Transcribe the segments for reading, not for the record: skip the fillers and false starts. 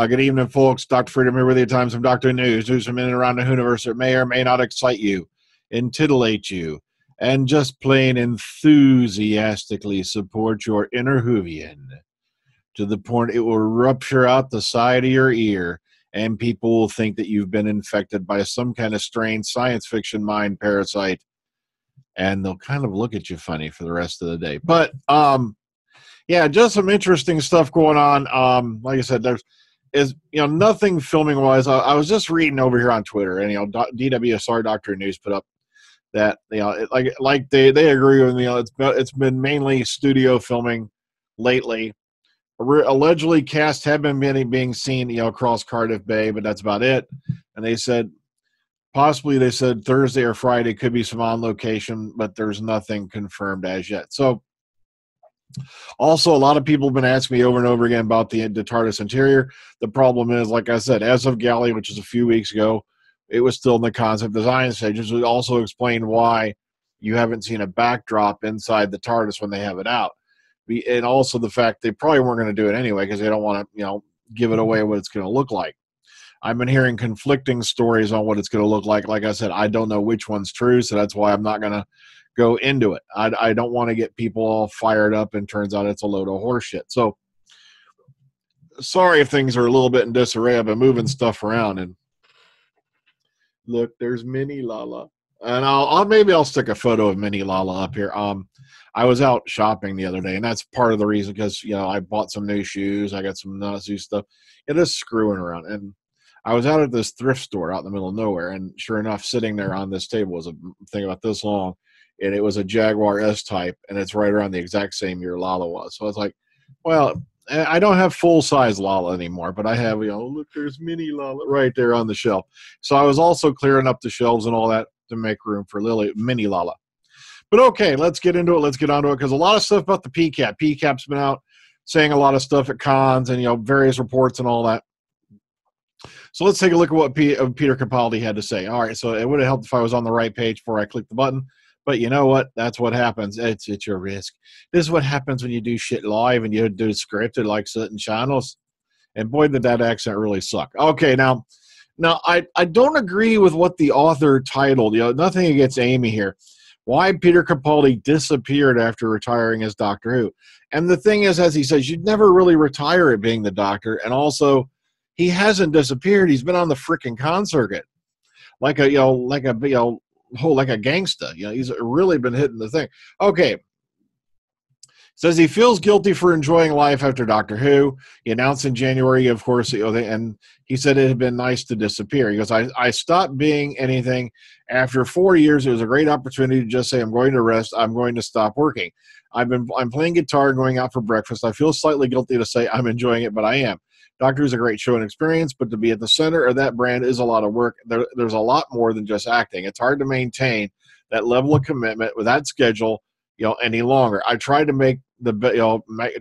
Good evening, folks. Dr. Freedom here with you. Time some Dr. News from in and around the universe that may or may not excite you, intitillate you, and just plain enthusiastically support your inner Whovian to the point it will rupture out the side of your ear, and people will think that you've been infected by some kind of strange science fiction mind parasite, and they'll kind of look at you funny for the rest of the day. But yeah, just some interesting stuff going on. Like I said, there's nothing filming wise. I was just reading over here on Twitter, and DWSR Doctor News put up that like they agree with me. It's been mainly studio filming lately. Allegedly, casts have been being seen across Cardiff Bay, but that's about it. And they said possibly Thursday or Friday could be some on location, but there's nothing confirmed as yet. So. Also, a lot of people have been asking me over and over again about the TARDIS interior. The problem is, like I said, as of Galley, which is a few weeks ago, it was still in the concept design stages. It also explained why you haven't seen a backdrop inside the TARDIS when they have it out. And also the fact they probably weren't going to do it anyway because they don't want to, give it away what it's going to look like. I've been hearing conflicting stories on what it's going to look like. Like I said, I don't know which one's true, so that's why I'm not going to go into it. I don't want to get people all fired up and turns out it's a load of horseshit. So sorry if things are a little bit in disarray. I've been moving stuff around, and look, there's Mini Lala, and maybe I'll stick a photo of Mini Lala up here. I was out shopping the other day, and that's part of the reason because I bought some new shoes. I got some new stuff. It is screwing around, and I was out at this thrift store out in the middle of nowhere, and sure enough, sitting there on this table was a thing about this long. And it was a Jaguar S-Type, and it's right around the exact same year Lala was. So I was like, well, I don't have full-size Lala anymore, but I have, look, there's Mini Lala right there on the shelf. So I was also clearing up the shelves and all that to make room for Mini Lala. But okay, let's get into it. Let's get onto it, because a lot of stuff about the PCAP. PCAP's been out saying a lot of stuff at cons and, various reports and all that. So let's take a look at what Peter Capaldi had to say. All right, so it would have helped if I was on the right page before I clicked the button. But you know what? That's what happens. It's your risk. This is what happens when you do shit live and you do scripted like certain channels. And boy, did that accent really suck. Okay, now I don't agree with what the author titled. Nothing against Amy here. Why Peter Capaldi disappeared after retiring as Doctor Who. And the thing is, as he says, you'd never really retire at being the Doctor. And also, he hasn't disappeared. He's been on the freaking con circuit. Like a gangsta. He's really been hitting the thing. Okay. Says he feels guilty for enjoying life after Doctor Who. He announced in January, of course, and he said it had been nice to disappear. He goes, I stopped being anything. After 4 years, it was a great opportunity to just say, I'm going to rest. I'm going to stop working. I'm playing guitar and going out for breakfast. I feel slightly guilty to say I'm enjoying it, but I am. Doctor Who's a great show and experience, but to be at the center of that brand is a lot of work. There's a lot more than just acting. It's hard to maintain that level of commitment with that schedule, any longer. I tried to make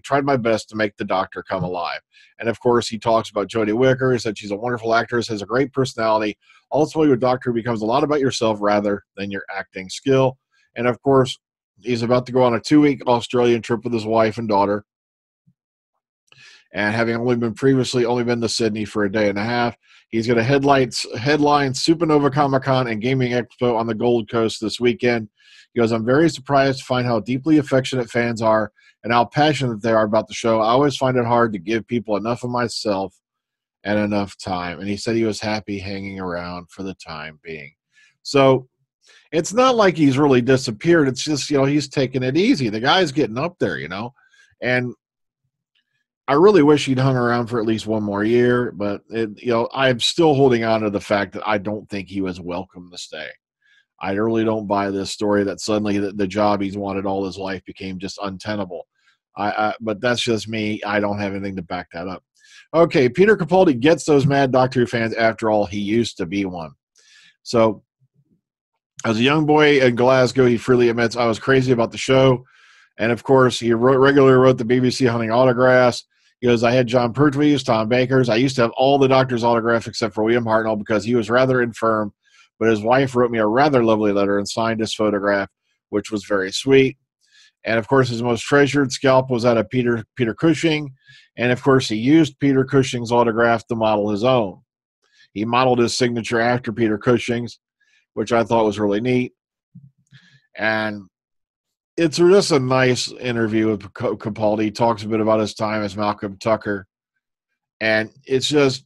tried my best to make the Doctor come alive. And of course, he talks about Jodie Whittaker. He said she's a wonderful actress, has a great personality. Ultimately, with Doctor Who becomes a lot about yourself rather than your acting skill. And of course, he's about to go on a 2-week Australian trip with his wife and daughter. And having only been to Sydney for a day and a half, he's going to headline Supernova Comic-Con and Gaming Expo on the Gold Coast this weekend. He goes, I'm very surprised to find how deeply affectionate fans are and how passionate they are about the show. I always find it hard to give people enough of myself and enough time. And he said he was happy hanging around for the time being. So it's not like he's really disappeared. It's just, he's taking it easy. The guy's getting up there, and I really wish he'd hung around for at least one more year, but I'm still holding on to the fact that I don't think he was welcome to stay. I really don't buy this story that suddenly the job he's wanted all his life became just untenable. But that's just me. I don't have anything to back that up. Okay, Peter Capaldi gets those mad Doctor Who fans. After all, he used to be one. So, as a young boy in Glasgow, he freely admits, I was crazy about the show. And of course, he regularly wrote the BBC hunting autographs. He goes, I had John Pertwee's, Tom Baker's. I used to have all the Doctor's autographs except for William Hartnell because he was rather infirm. But his wife wrote me a rather lovely letter and signed his photograph, which was very sweet. And of course, his most treasured scalp was that of Peter Cushing. And of course, he used Peter Cushing's autograph to model his own. He modeled his signature after Peter Cushing's, which I thought was really neat. And it's just a nice interview with Capaldi. He talks a bit about his time as Malcolm Tucker. And it's just,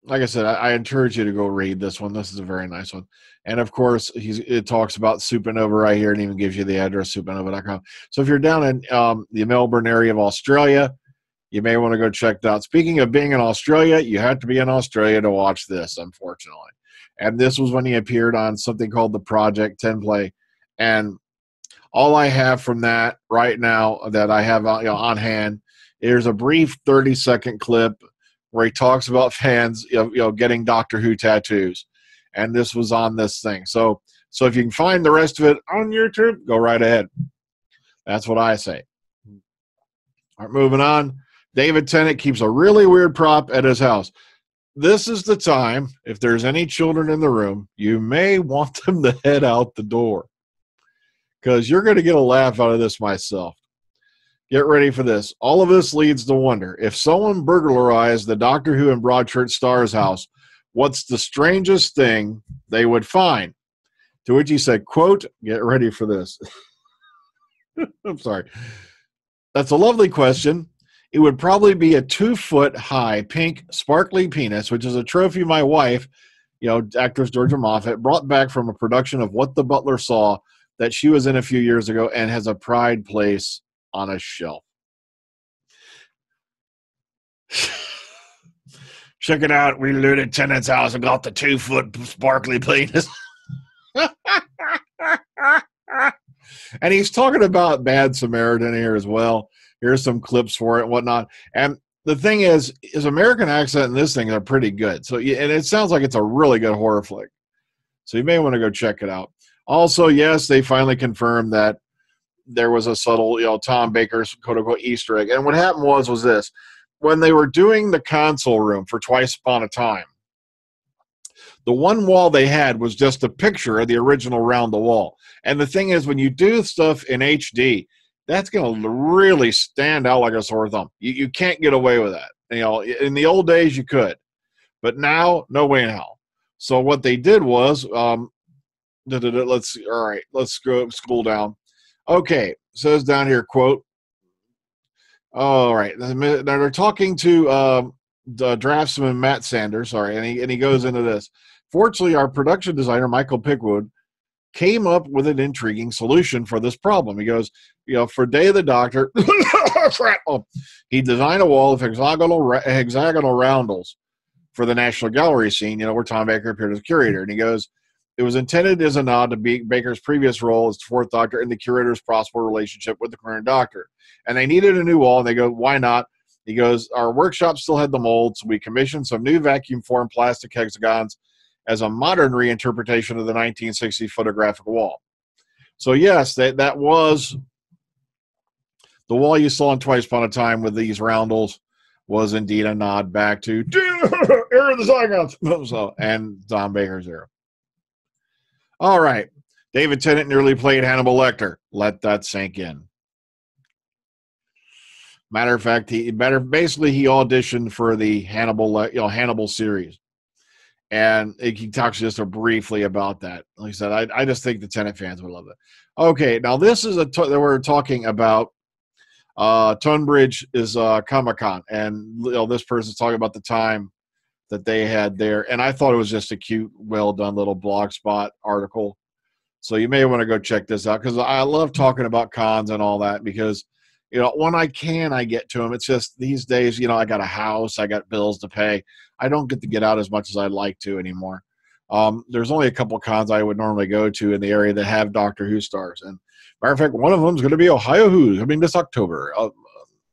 like I said, I encourage you to go read this one. This is a very nice one. And of course, it talks about Supernova right here and even gives you the address, supernova.com. So if you're down in the Melbourne area of Australia, you may want to go check it out. Speaking of being in Australia, you have to be in Australia to watch this, unfortunately. And this was when he appeared on something called the Project 10 Play. And all I have from that right now that I have on hand, there's a brief 30-second clip where he talks about fans getting Doctor Who tattoos. And this was on this thing. So if you can find the rest of it on YouTube, go right ahead. That's what I say. All right, moving on. David Tennant keeps a really weird prop at his house. This is the time, if there's any children in the room, you may want them to head out the door, because you're going to get a laugh out of this myself. Get ready for this. All of this leads to wonder, if someone burglarized the Doctor Who and Broadchurch Star's house, what's the strangest thing they would find? To which he said, quote, get ready for this. I'm sorry. That's a lovely question. It would probably be a 2-foot-high pink sparkly penis, which is a trophy my wife, actress Georgia Moffat, brought back from a production of What the Butler Saw that she was in a few years ago and has a pride place on a shelf. Check it out. We looted Tennant's house and got the 2-foot sparkly penis. And he's talking about Bad Samaritan here as well. Here's some clips for it and whatnot. And the thing is, his American accent in this thing are pretty good. So, and it sounds like it's a really good horror flick. So you may want to go check it out. Also, yes, they finally confirmed that there was a subtle, Tom Baker's quote-unquote Easter egg. And what happened was this. When they were doing the console room for Twice Upon a Time, the one wall they had was just a picture of the original Round the Wall. And the thing is, when you do stuff in HD, that's going to really stand out like a sore thumb. You can't get away with that. In the old days, you could. But now, no way in hell. So what they did was, let's see. All right, let's go scroll down. Okay, says down here, quote, all right, now they're talking to the draftsman Matt Sanders, and he goes into this. Fortunately, our production designer, Michael Pickwood, came up with an intriguing solution for this problem. He goes, for Day of the Doctor, he designed a wall of hexagonal roundels for the National Gallery scene, where Tom Baker appeared as curator. And he goes, it was intended as a nod to Baker's previous role as the Fourth Doctor and the curator's possible relationship with the current Doctor. And they needed a new wall, and they go, why not? He goes, our workshop still had the mold, so we commissioned some new vacuum-formed plastic hexagons as a modern reinterpretation of the 1960 photographic wall. So yes, that was the wall you saw in Twice Upon a Time with these roundels was indeed a nod back to Era of the Zygons and Tom Baker's era. All right, David Tennant nearly played Hannibal Lecter. Let that sink in. Matter of fact, he auditioned for the Hannibal series. And he talks just briefly about that. Like I said, I just think the Tennant fans would love it. Okay, now this is we're talking about Tonbridge is Comic-Con, and this person's talking about the time that they had there, and I thought it was just a cute, well done little blogspot article. So you may want to go check this out, because I love talking about cons and all that, because when I can, I get to them. It's just these days, I got a house, I got bills to pay. I don't get to get out as much as I'd like to anymore. There's only a couple of cons I would normally go to in the area that have Doctor Who stars. And matter of fact, one of them is going to be Ohio Who's coming this October.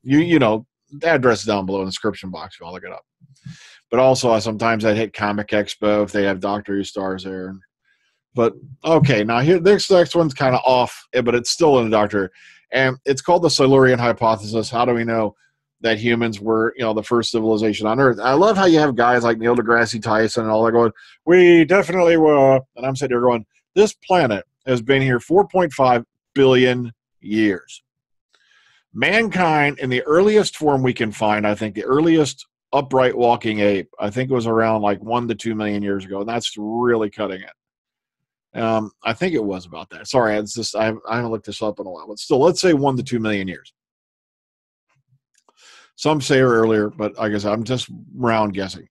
The address is down below in the description box if you want to look it up. But also, sometimes I'd hit Comic Expo if they have Doctor Who stars there. But, okay, now here this next one's kind of off, but it's still in the Doctor. And it's called the Silurian hypothesis. How do we know that humans were, the first civilization on Earth? And I love how you have guys like Neil deGrasse Tyson and all that going, we definitely were. And I'm sitting here going, this planet has been here 4.5 billion years. Mankind, in the earliest form we can find, I think the earliest upright walking ape, I think it was around like 1 to 2 million years ago. And that's really cutting it. I think it was about that. Sorry, it's just I haven't looked this up in a while. But still, let's say 1 to 2 million years. Some say earlier, but I guess I'm just round guessing.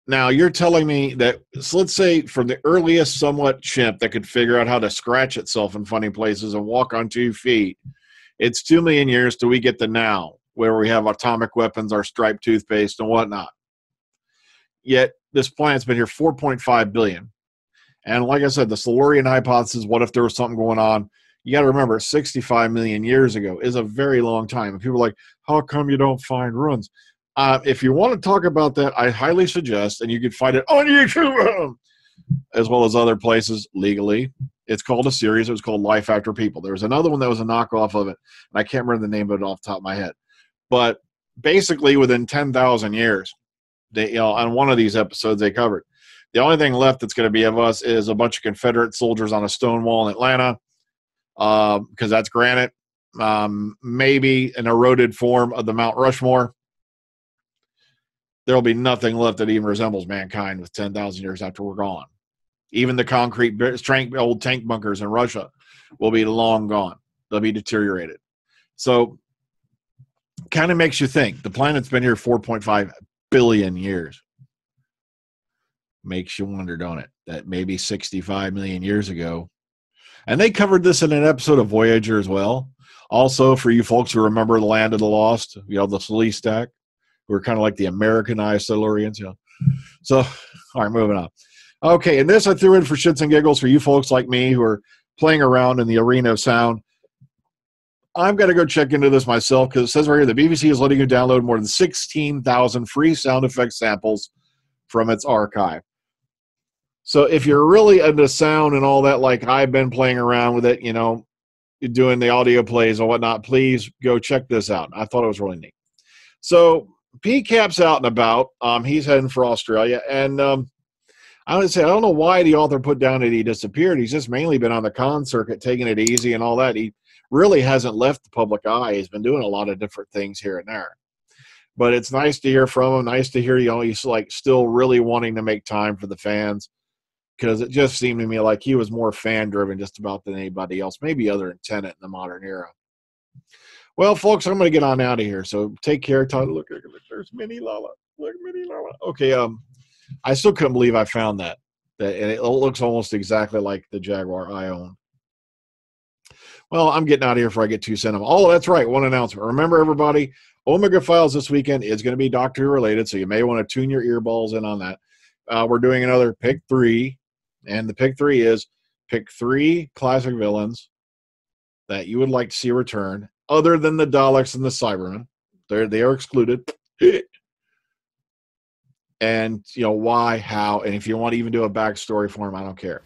Now, you're telling me that, so let's say from the earliest somewhat chimp that could figure out how to scratch itself in funny places and walk on 2 feet, it's 2 million years till we get to now, where we have atomic weapons, our striped toothpaste, and whatnot. Yet, this planet's been here 4.5 billion. And like I said, the Silurian hypothesis, what if there was something going on? You got to remember, 65 million years ago is a very long time. And people are like, how come you don't find ruins? If you want to talk about that, I highly suggest, and you can find it on YouTube, as well as other places legally. It's called a series. It was called Life After People. There was another one that was a knockoff of it, and I can't remember the name of it off the top of my head. But basically, within 10,000 years, they, on one of these episodes they covered, the only thing left that's going to be of us is a bunch of Confederate soldiers on a stone wall in Atlanta, because that's granite. Maybe an eroded form of the Mount Rushmore. There will be nothing left that even resembles mankind with 10,000 years after we're gone. Even the concrete old tank bunkers in Russia will be long gone. They'll be deteriorated. So kind of makes you think. The planet's been here 4.5 billion years. Makes you wonder, don't it? That maybe 65 million years ago. And they covered this in an episode of Voyager as well. Also, for you folks who remember the Land of the Lost, the Selene stack. We're kind of like the Americanized Silurians, So, all right, moving on. Okay, and this I threw in for shits and giggles for you folks like me who are playing around in the arena of sound. I've got to go check into this myself because it says right here the BBC is letting you download more than 16,000 free sound effect samples from its archive. So if you're really into sound and all that, like I've been playing around with it, doing the audio plays and whatnot, please go check this out. I thought it was really neat. So PCAP's out and about. He's heading for Australia. And I would say, I don't know why the author put down that he disappeared. He's just mainly been on the con circuit, taking it easy and all that. He really hasn't left the public eye. He's been doing a lot of different things here and there. But it's nice to hear from him. Nice to hear, he's like still really wanting to make time for the fans. Because it just seemed to me like he was more fan-driven just about than anybody else. Maybe other than Tennant in the modern era. Well, folks, I'm going to get on out of here. So take care, Todd. Look, there's Minnie Lala. Look, Minnie Lala. Okay, I still couldn't believe I found that. And it looks almost exactly like the Jaguar I own. Well, I'm getting out of here before I get too sentimental. Oh, that's right. One announcement. Remember, everybody, Omega Files this weekend is going to be Doctor Who related, so you may want to tune your earballs in on that. We're doing another Pick 3, and the Pick 3 is pick 3 classic villains that you would like to see return, other than the Daleks and the Cybermen. They are excluded. And, why, how, and if you want to even do a backstory for them, I don't care.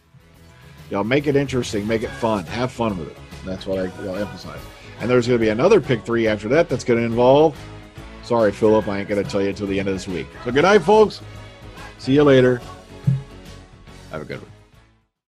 Make it interesting, make it fun, have fun with it. That's what I emphasize. And there's going to be another Pick 3 after that that's going to involve, sorry, Philip, I ain't going to tell you until the end of this week. So good night, folks. See you later. Have a good one.